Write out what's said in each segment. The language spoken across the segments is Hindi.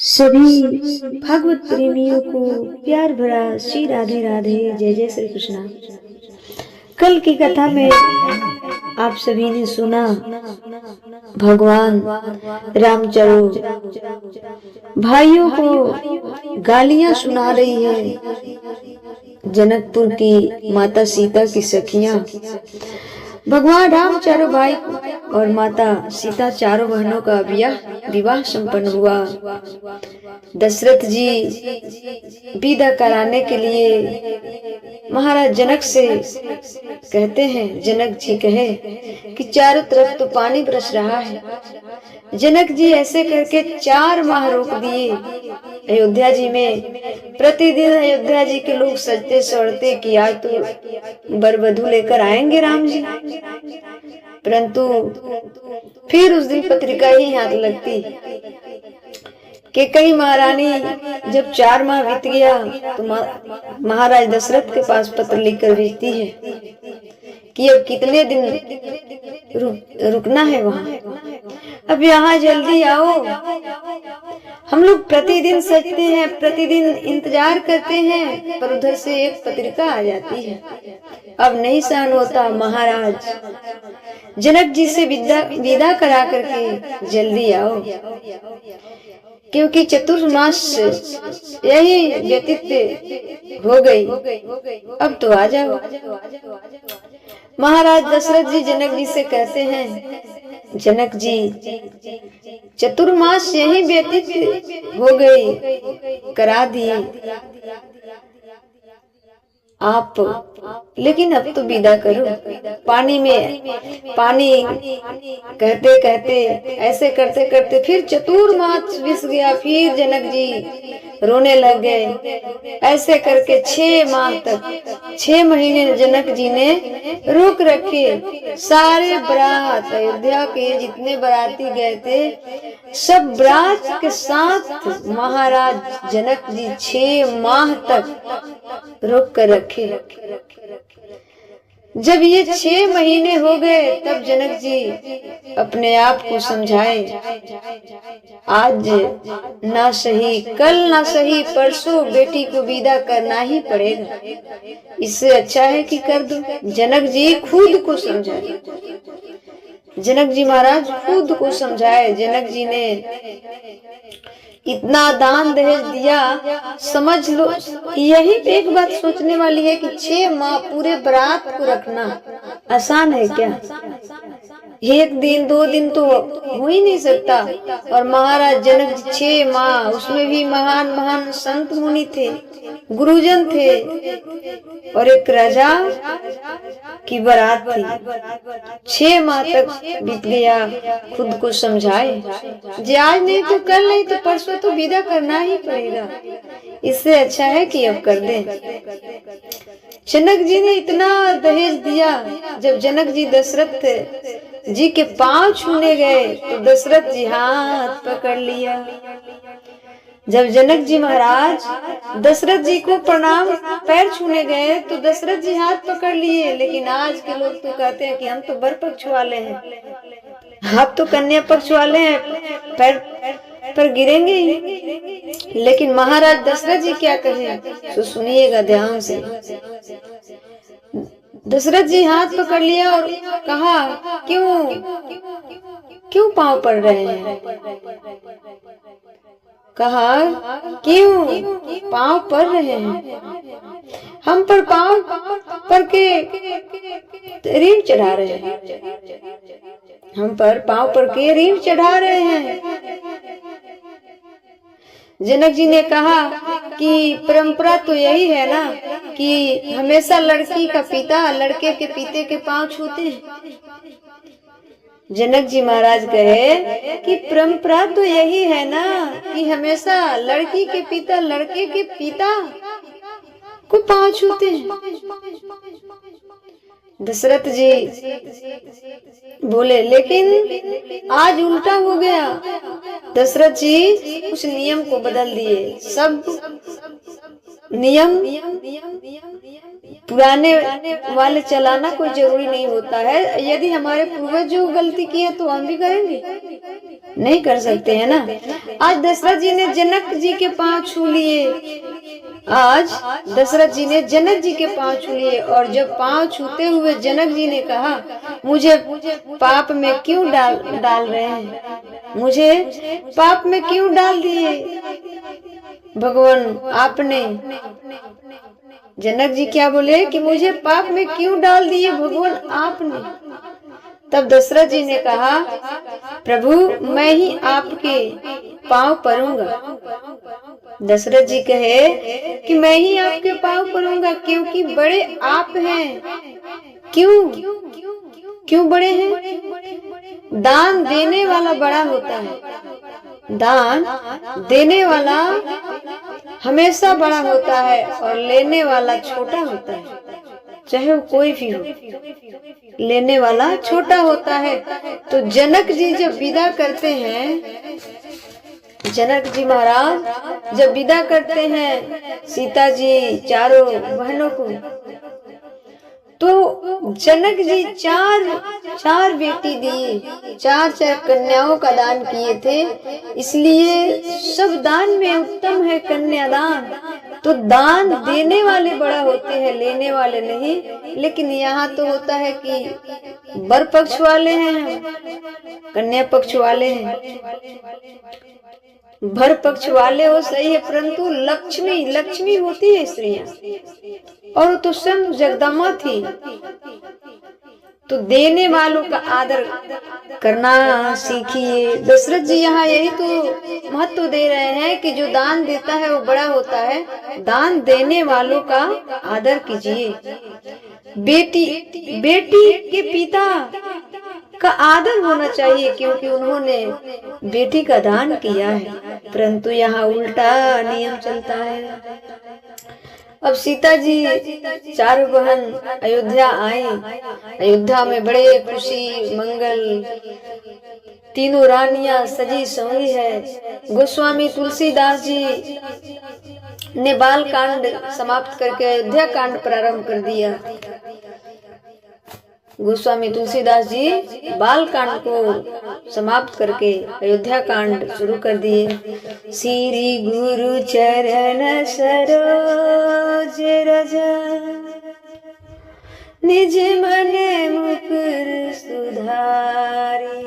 सभी भागवत प्रेमियों को प्यार भरा श्री राधे राधे, जय जय श्री कृष्णा। कल की कथा में आप सभी ने सुना भगवान रामचंद्र भाइयों को गालियां सुना रही है। जनकपुर की माता सीता की सखियां भगवान राम चारों भाई और माता सीता चारों बहनों का विवाह संपन्न हुआ। दशरथ जी विदा कराने के लिए महाराज जनक से कहते हैं, जनक जी कहे कि चारों तरफ तो पानी बरस रहा है। जनक जी ऐसे करके 4 माह रोक दिए। अयोध्या जी में प्रतिदिन अयोध्या जी के लोग सजते सवरते कि आज तो वर वधू लेकर आएंगे राम जी, परंतु फिर उस दिन पत्रिका ही हाथ लगती कि कई महारानी जब 4 माह बीत गया तो महाराज दशरथ के पास पत्र लिखकर भेजती है कि अब कितने दिन रुकना है वहां, अब यहाँ जल्दी आओ। हम लोग प्रतिदिन सजते हैं, प्रतिदिन इंतजार करते हैं, पर उधर से एक पत्रिका आ जाती है। अब नहीं सहन होता, महाराज जनक जी से विदा करा करके जल्दी आओ, क्योंकि चतुर्मास यही व्यतीत हो गई, अब तो आ जाओ। महाराज दशरथ जी जनक जी से कहते हैं, जनक जी चतुर्मास यही व्यतीत हो गई, करा दिए आप, लेकिन अब तो विदा करो। पानी कहते कहते ऐसे करते करते फिर चतुर्मास बीत गया। फिर जनक जी रोने लग गए। ऐसे करके 6 माह तक 6 महीने जनक जी ने रोक रखे। सारे बारात अयोध्या के जितने बाराती गए थे सब बारात के साथ महाराज जनक जी 6 माह तक रोक कर रखे। जब ये 6 महीने हो गए तब जनक जी अपने आप को समझाए, आज ना सही कल ना सही परसों बेटी को विदा करना ही पड़ेगा। इससे अच्छा है कि कर दो। जनक जी खुद को समझाए, जनक जी महाराज खुद को समझाए। जनक जी ने इतना दान दहेज दिया, समझ लो। यही एक बात सोचने वाली है कि 6 माह पूरे बारात को रखना आसान है क्या? 1 दिन 2 दिन तो हो ही नहीं सकता। और महाराज जनक जी 6 माह, उसमें भी महान महान संत मुनि थे, गुरुजन थे, और एक राजा की बारात थी। 6 माह तक बीत गया। खुद को समझाए, जे आज नहीं तो कल नहीं तो परसों तो विदा करना ही पड़ेगा। इससे अच्छा है कि अब कर दें। जनक जी ने इतना दहेज दिया। जब जनक जी दशरथ जी के पांव छूने गए तो दशरथ जी हाथ पकड़ लिया। जब जनक जी महाराज दशरथ जी को प्रणाम पैर छूने गए तो दशरथ जी हाथ पकड़ लिए। लेकिन आज के लोग तो कहते हैं कि हम तो वर पक्ष वाले हैं, आप तो कन्या पक्ष वाले हैं, पैर पर गिरेंगे ही। लेकिन महाराज दशरथ जी क्या कहे तो सुनिएगा ध्यान से। दशरथ जी हाथ पकड़ लिया और कहा, क्यों पांव पड़ रहे हैं? कहा, क्यों पांव पड़ रहे हैं? हम पर पांव पर के रीढ़ चढ़ा रहे हैं, हम पर पांव पर के रीढ़ चढ़ा रहे हैं। जनक जी ने कहा कि परंपरा तो यही है ना कि हमेशा लड़की का पिता लड़के के पिते के पांव छूते हैं। जनक जी महाराज कहे कि परंपरा तो यही है ना कि हमेशा लड़की के पिता लड़के के पिता को पांव छूते हैं। दशरथ जी बोले, लेकिन आज उल्टा हो गया। दशरथ जी उस नियम को बदल दिए। सब नियम पुराने वाले चलाना कोई जरूरी नहीं होता है। यदि हमारे पूर्वज जो गलती की है तो हम भी करेंगे, नहीं कर सकते हैं ना। आज दशरथ जी ने जनक जी के पांव छू लिए, आज दशरथ जी ने जनक जी के पांव छू लिए, और जब पांव छूते हुए जनक जी ने कहा मुझे पाप में क्यों डाल रहे हैं, मुझे पाप में क्यों डाल दिए भगवान आपने। जनक जी क्या बोले कि मुझे पाप में क्यों डाल दिए भगवान आपने। तब दशरथ जी ने कहा प्रभु मैं ही आपके पांव परूंगा। दशरथ जी कहे कि मैं ही आपके पांव परूंगा, क्योंकि बड़े आप हैं। क्यों बड़े हैं? दान देने वाला बड़ा होता है, दान देने वाला हमेशा बड़ा होता है और लेने वाला छोटा होता है, चाहे वो कोई भी हो, लेने वाला छोटा होता है। तो जनक जी जब विदा करते हैं, जनक जी महाराज जब विदा करते हैं सीता जी चारों बहनों को, तो जनक जी चार बेटी दिए, चार कन्याओं का दान किए थे। इसलिए सब दान में उत्तम है कन्यादान। तो दान देने वाले बड़ा होते हैं, लेने वाले नहीं। लेकिन यहाँ तो होता है कि वर पक्ष वाले हैं, कन्या पक्ष वाले हैं, भर पक्ष वाले हो सही है, परंतु लक्ष्मी होती है स्त्रियां, और तो स्वयं जगदम्बा थी। तो देने वालों का आदर करना सीखिए। दशरथ जी यहाँ यही तो महत्व दे रहे हैं कि जो दान देता है वो बड़ा होता है, दान देने वालों का आदर कीजिए। बेटी के पिता का आदर होना चाहिए, क्योंकि उन्होंने बेटी का दान किया है। परंतु यहाँ उल्टा नियम चलता है। अब सीता जी चारों बहन अयोध्या आई। अयोध्या में बड़े खुशी मंगल, तीनों रानियां सजी संवरी है। गोस्वामी तुलसीदास जी ने बाल कांड समाप्त करके अयोध्या कांड प्रारंभ कर दिया। गोस्वामी तुलसीदास जी बाल कांड को समाप्त करके अयोध्या कांड शुरू कर दिए। श्री गुरु चरण सरोज रज, निज मन मुकुर सुधारी,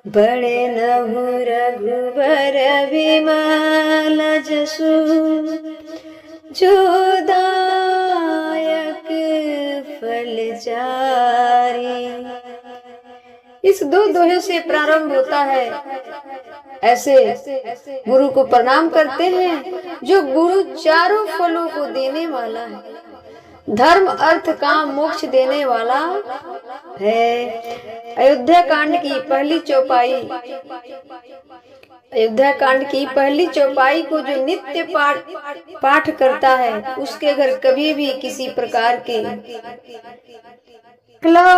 बड़े नहु रघुबर विमल जसु, जो दायक फल चारी। इस दो दोहे से प्रारंभ होता है। ऐसे गुरु को प्रणाम करते हैं जो गुरु चारों फलों को देने वाला है, धर्म अर्थ काम मोक्ष देने वाला है। अयोध्या कांड की पहली चौपाई, अयोध्या कांड की पहली चौपाई को जो नित्य पाठ करता है उसके घर कभी भी किसी प्रकार के कलह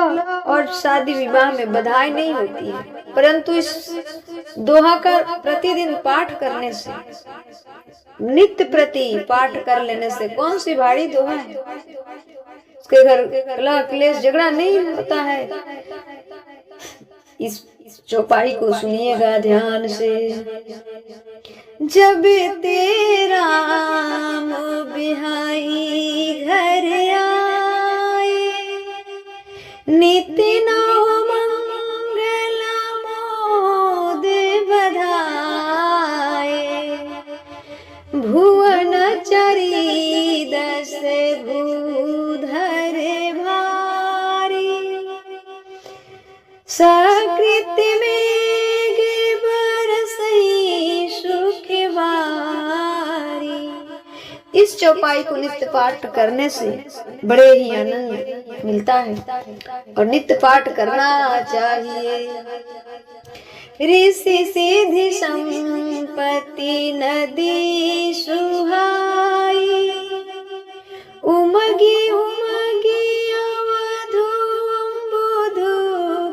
और शादी विवाह में बधाई नहीं होती है। परंतु इस दोहा का प्रतिदिन पाठ करने से, नित्य प्रति पाठ कर लेने से कौन सी भारी दोहा है, उसके घर कलह क्लेश झगड़ा नहीं होता है। इस चौपाई को सुनिएगा ध्यान से। जब तेरा बिहाई घर आए, नित्य नौ मंगल मोद बधाए, भुवन चरी दस भूधर भारी, सकृत में बरसई सुख बारी। इस चौपाई को नित्य पाठ करने से बड़े ही आनंद मिलता है और नित्य पाठ करना चाहिए। ऋषि सिद्धि संपत्ति नदी सुहाई, उमगी उमगी अवधु बुधु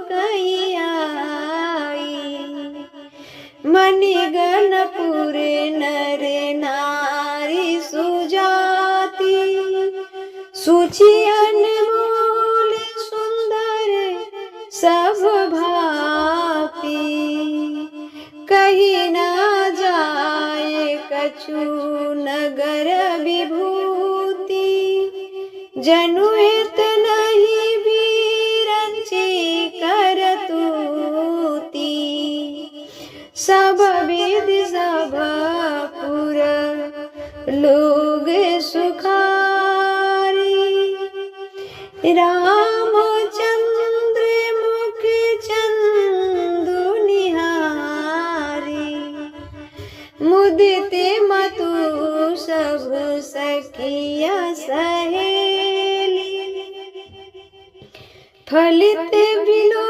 कैयाई, मणिगणपुर नर नारी सु कछु नगर विभूति, जनु हित नहीं भी रंची करतूती। सब विधि सब पुर लोग सुखारी, रामचंद्र मुख चंदु निहारी। मुदित मतु सब सखिया सहेली, फलित बिलो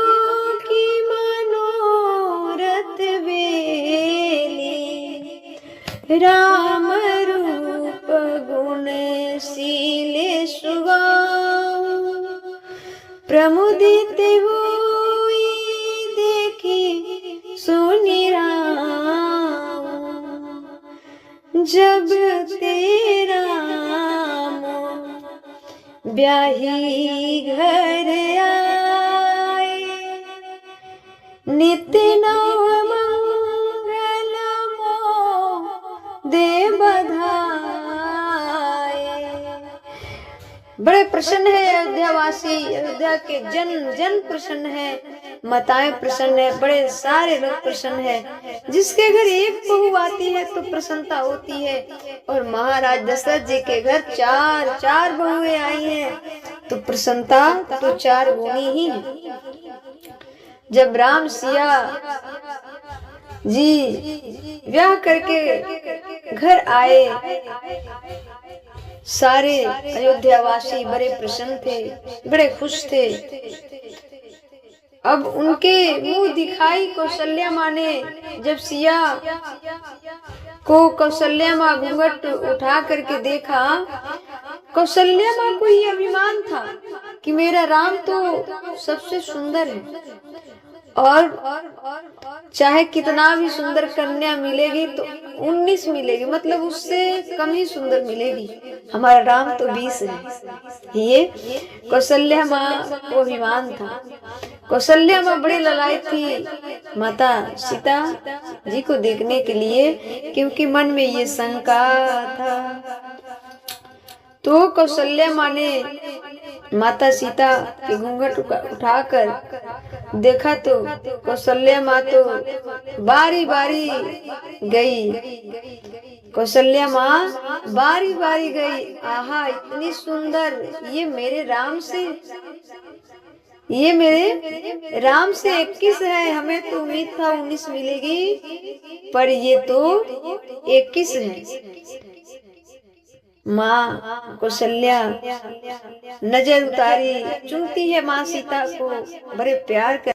की मनोरथ बेली। राम रूप गुण शीले सुगाऊ, प्रमुदित हुई देखी सुनि राम। जब तेरा ब्याही घर आए, नित्य नव मंगल मों दे बधाए। बड़े प्रसन्न है अयोध्यावासी, अयोध्या के जन जन प्रसन्न है, माताएं प्रसन्न है, बड़े सारे लोग प्रसन्न है। जिसके घर एक बहू आती है तो प्रसन्नता होती है, और महाराज दशरथ जी के घर चार चार बहुएं आई हैं तो प्रसन्नता तो चार गुनी ही है। जब राम सिया जी ब्याह करके घर आए, सारे अयोध्यावासी बड़े प्रसन्न थे, बड़े खुश थे। अब उनके मुंह दिखाई कौशल्या माँ ने, जब सिया को कौशल्या माँ घूंघट उठा करके देखा, कौशल्या माँ को ये अभिमान था कि मेरा राम तो सबसे सुंदर है, और चाहे कितना भी सुंदर कन्या मिलेगी तो 19 मिलेगी, मतलब उससे कम ही सुंदर मिलेगी, हमारा राम तो 20 है। ये कौशल्या माँ को अभिमान था। कौशल्या माँ बड़ी ललायत थी माता सीता जी को देखने के लिए, क्योंकि मन में ये शंका था। तो कौशल्या माँ ने माता सीता के घूंघट उठाकर देखा तो कौशल्या माँ तो बारी बारी गई। कौशल्या माँ बारी बारी गई, आहा इतनी सुंदर, ये मेरे राम से 21 है, हमें तो उम्मीद था 19 मिलेगी, पर ये तो 21 है। माँ कौशल्या नजर उतारी, चुनती है माँ सीता को, बड़े प्यार कर